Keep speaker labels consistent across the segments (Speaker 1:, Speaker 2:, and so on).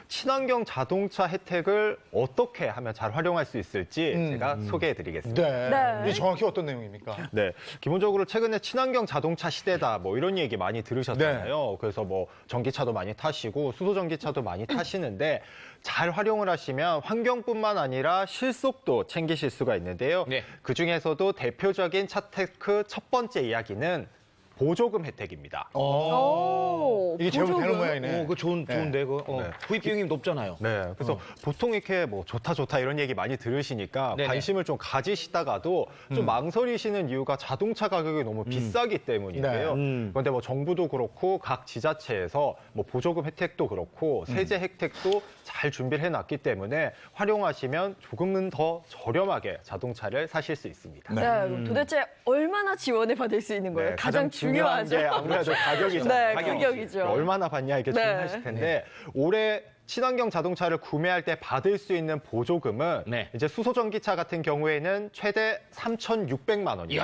Speaker 1: 친환경 자동차 혜택을 어떻게 하면 잘 활용할 수 있을지 제가 소개해드리겠습니다.
Speaker 2: 네.
Speaker 3: 네.
Speaker 2: 이게 정확히 어떤 내용입니까?
Speaker 1: 네, 기본적으로 최근에 친환경 자동차 시대다 뭐 이런 얘기 많이 들으셨잖아요. 그래서 뭐 전기차도 많이 타시고 수소 전기차도 많이 타시는데 잘 활용을 하시면 환경뿐만 아니라 실속도 챙기실 수가 있는데요.
Speaker 4: 네.
Speaker 1: 그 중에서도 대표적인 차테크 첫 번째 이야기는 보조금 혜택입니다.
Speaker 2: 이게 제목 되는 모양이네.
Speaker 4: 그거 좋은데 그
Speaker 1: 네.
Speaker 4: 구입 비용이 높잖아요.
Speaker 1: 네, 그래서 보통 이렇게 뭐 좋다 이런 얘기 많이 들으시니까
Speaker 4: 네네.
Speaker 1: 관심을 좀 가지시다가도 좀 망설이시는 이유가 자동차 가격이 너무 비싸기 때문인데요. 그런데 뭐 정부도 그렇고 각 지자체에서 뭐 보조금 혜택도 그렇고 세제 혜택도 잘 준비를 해놨기 때문에 활용하시면 조금은 더 저렴하게 자동차를 사실 수 있습니다.
Speaker 3: 네. 도대체 얼마나 지원을 받을 수 있는 거예요?
Speaker 1: 네,
Speaker 3: 가장 중요한
Speaker 1: 게 아무래도 가격이잖아요.
Speaker 3: 네, 가격이죠.
Speaker 1: 얼마나 받냐 이게
Speaker 3: 네.
Speaker 1: 중요하실 텐데 올해 친환경 자동차를 구매할 때 받을 수 있는 보조금은
Speaker 4: 네.
Speaker 1: 이제 수소 전기차 같은 경우에는 최대 3,600만 원이에요.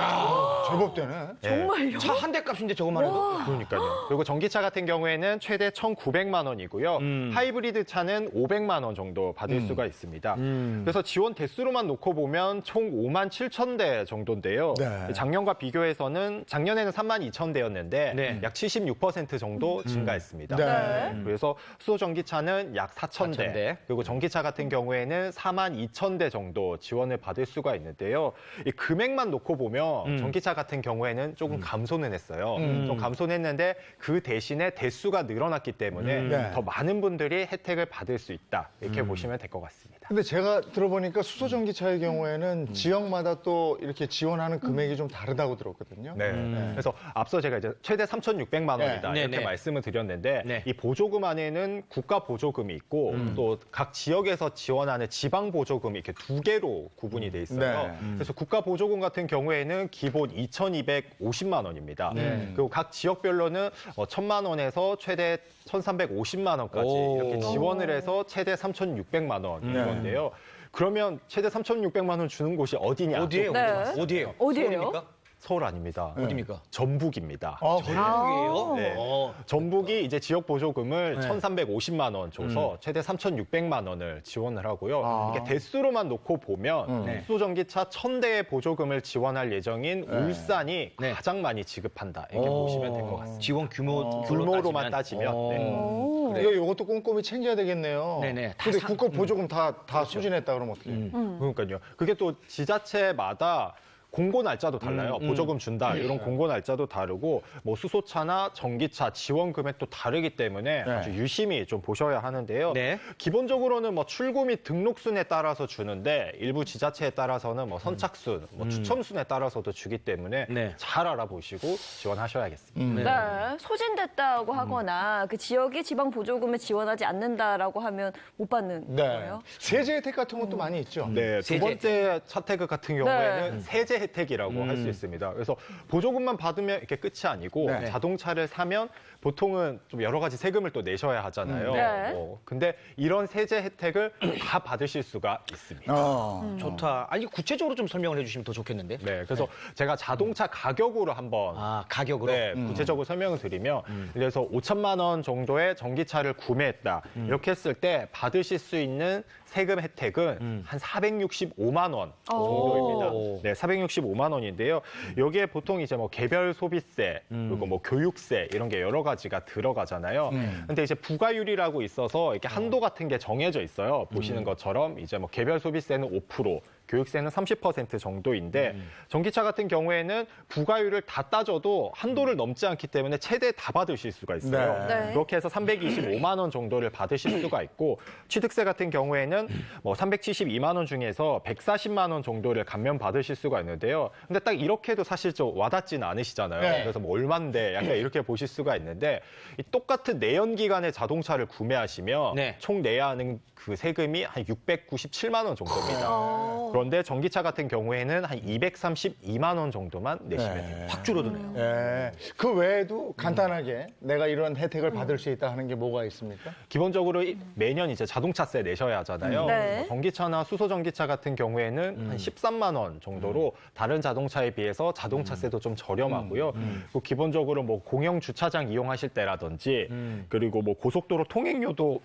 Speaker 2: 제법 되네.
Speaker 3: 정말요?
Speaker 4: 차 한 대 값인데 저것만 해도.
Speaker 1: 그러니까요. 그리고 전기차 같은 경우에는 최대 1,900만 원이고요. 하이브리드 차는 500만 원 정도 받을 수가 있습니다. 그래서 지원 대수로만 놓고 보면 총 5만 7천 대 정도인데요.
Speaker 2: 네.
Speaker 1: 작년과 비교해서는 작년에는 3만 2천 대였는데
Speaker 4: 네.
Speaker 1: 약 76% 정도 증가했습니다.
Speaker 2: 네.
Speaker 1: 그래서 수소 전기차는 약 4천
Speaker 4: 4,000
Speaker 1: 대,
Speaker 4: 대.
Speaker 1: 그리고 전기차 같은 경우에는 4만 2천 대 정도 지원을 받을 수가 있는데요. 이 금액만 놓고 보면 전기차 같은 경우에는 조금 감소는 했어요. 좀 감소했는데 그 대신에 대수가 늘어났기 때문에
Speaker 2: 네.
Speaker 1: 더 많은 분들이 혜택을 받을 수 있다. 이렇게 보시면 될 것 같습니다.
Speaker 2: 근데 제가 들어보니까 수소 전기차의 경우에는 지역마다 또 이렇게 지원하는 금액이 좀 다르다고 들었거든요.
Speaker 1: 네. 그래서 앞서 제가 이제 최대 3,600만 원이다
Speaker 4: 네.
Speaker 1: 이렇게
Speaker 4: 네.
Speaker 1: 말씀을 드렸는데
Speaker 4: 네.
Speaker 1: 이 보조금 안에는 국가 보조금이 있고 또 각 지역에서 지원하는 지방 보조금이 이렇게 두 개로 구분이 돼 있어요.
Speaker 2: 네.
Speaker 1: 그래서 국가 보조금 같은 경우에는 기본 2,250만 원입니다. 그리고 각 지역별로는 1,000만 원에서 최대 1,350만 원까지
Speaker 4: 오.
Speaker 1: 이렇게 지원을 해서 최대 3,600만 원인 건데요. 그러면 최대 3,600만 원 주는 곳이 어디냐?
Speaker 4: 어디예요?
Speaker 3: 네.
Speaker 4: 어디예요?
Speaker 3: 어디예요?
Speaker 4: 서울입니까?
Speaker 1: 서울 아닙니다.
Speaker 4: 어디입니까?
Speaker 1: 전북입니다.
Speaker 4: 전북이에요?
Speaker 1: 네. 전북이 이제 지역 보조금을 1,350만 원 줘서 최대 3,600만 원을 지원을 하고요. 이게 대수로만 놓고 보면 수소 전기차 1,000대의 보조금을 지원할 예정인 울산이
Speaker 4: 네.
Speaker 1: 가장 많이 지급한다. 이렇게 보시면 될 것 같습니다.
Speaker 4: 지원
Speaker 1: 규모로만 따지면. 네.
Speaker 2: 이것도 꼼꼼히 챙겨야 되겠네요.
Speaker 4: 네네.
Speaker 2: 근데 국가 보조금 다 소진했다 그러면 어떡해요?
Speaker 1: 그러니까요. 그게 또 지자체마다 공고 날짜도 달라요. 보조금 준다 이런 공고 날짜도 다르고 뭐 수소차나 전기차 지원 금액도 다르기 때문에 아주 유심히 좀 보셔야 하는데요.
Speaker 4: 네.
Speaker 1: 기본적으로는 뭐 출구 및 등록순에 따라서 주는데 일부 지자체에 따라서는 뭐 선착순, 뭐 추첨순에 따라서도 주기 때문에
Speaker 4: 네.
Speaker 1: 잘 알아보시고 지원하셔야겠습니다.
Speaker 3: 네. 소진됐다고 하거나 그 지역이 지방 보조금을 지원하지 않는다라고 하면 못 받는
Speaker 2: 네.
Speaker 3: 거예요?
Speaker 2: 세제 혜택 같은 것도 많이 있죠.
Speaker 1: 네, 두
Speaker 4: 세제
Speaker 1: 번째 차태그 같은 경우에는 세제 혜택이라고 할 수 있습니다. 그래서 보조금만 받으면 이렇게 끝이 아니고
Speaker 2: 네.
Speaker 1: 자동차를 사면 보통은 좀 여러 가지 세금을 또 내셔야 하잖아요.
Speaker 3: 네.
Speaker 1: 근데 이런 세제 혜택을 다 받으실 수가 있습니다.
Speaker 4: 좋다. 아니 구체적으로 좀 설명을 해주시면 더 좋겠는데.
Speaker 1: 네, 그래서 제가 자동차 가격으로 한번
Speaker 4: 가격으로.
Speaker 1: 네, 구체적으로 설명을 드리면 그래서 5천만 원 정도의 전기차를 구매했다. 이렇게 했을 때 받으실 수 있는 세금 혜택은 한 465만 원 정도입니다. 네, 465만 원인데요. 여기에 보통 이제 뭐 개별 소비세 그리고 뭐 교육세 이런 게 여러 가지가 들어가잖아요. 근데 이제 부과율이라고 있어서 이렇게 한도 같은 게 정해져 있어요. 보시는 것처럼 이제 뭐 개별 소비세는 5%, 교육세는 30% 정도인데 전기차 같은 경우에는 부과율을 다 따져도 한도를 넘지 않기 때문에 최대 다 받으실 수가 있어요.
Speaker 3: 네.
Speaker 1: 그렇게 해서 325만 원 정도를 받으실 수가 있고 취득세 같은 경우에는 뭐 372만 원 중에서 140만 원 정도를 감면 받으실 수가 있는데요. 근데 딱 이렇게 해도 사실 좀 와닿지는 않으시잖아요.
Speaker 2: 네.
Speaker 1: 그래서 뭐 얼만데 약간 이렇게 보실 수가 있는데 이 똑같은 내연 기간의 자동차를 구매하시면
Speaker 4: 네.
Speaker 1: 총 내야 하는 그 세금이 한 697만 원 정도입니다. 그런데 전기차 같은 경우에는 한 232만 원 정도만 내시면 됩니다.
Speaker 4: 확 줄어드네요.
Speaker 2: 예. 그 외에도 간단하게 내가 이런 혜택을 받을 수 있다 하는 게 뭐가 있습니까?
Speaker 1: 기본적으로 매년 이제 자동차세 내셔야 하잖아요.
Speaker 3: 네.
Speaker 1: 전기차나 수소 전기차 같은 경우에는 한 13만 원 정도로 다른 자동차에 비해서 자동차세도 좀 저렴하고요. 그리고 기본적으로 뭐 공영 주차장 이용하실 때라든지 그리고 뭐 고속도로 통행료도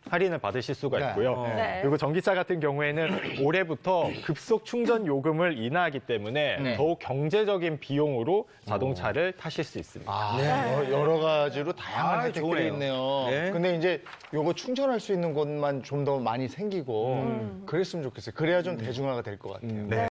Speaker 1: 할인을 받으실 수가
Speaker 2: 네.
Speaker 1: 있고요.
Speaker 3: 네.
Speaker 1: 그리고 전기차 같은 경우에는 올해부터 급속 충전 요금을 인하하기 때문에
Speaker 2: 네.
Speaker 1: 더욱 경제적인 비용으로 자동차를 타실 수 있습니다.
Speaker 2: 여러 가지로 다양한 혜택들이
Speaker 4: 좋으네요.
Speaker 2: 있네요.
Speaker 4: 네.
Speaker 2: 근데 이제 요거 충전할 수 있는 곳만 좀 더 많이 생기고 그랬으면 좋겠어요. 그래야 좀 대중화가 될 것 같아요.
Speaker 1: 네.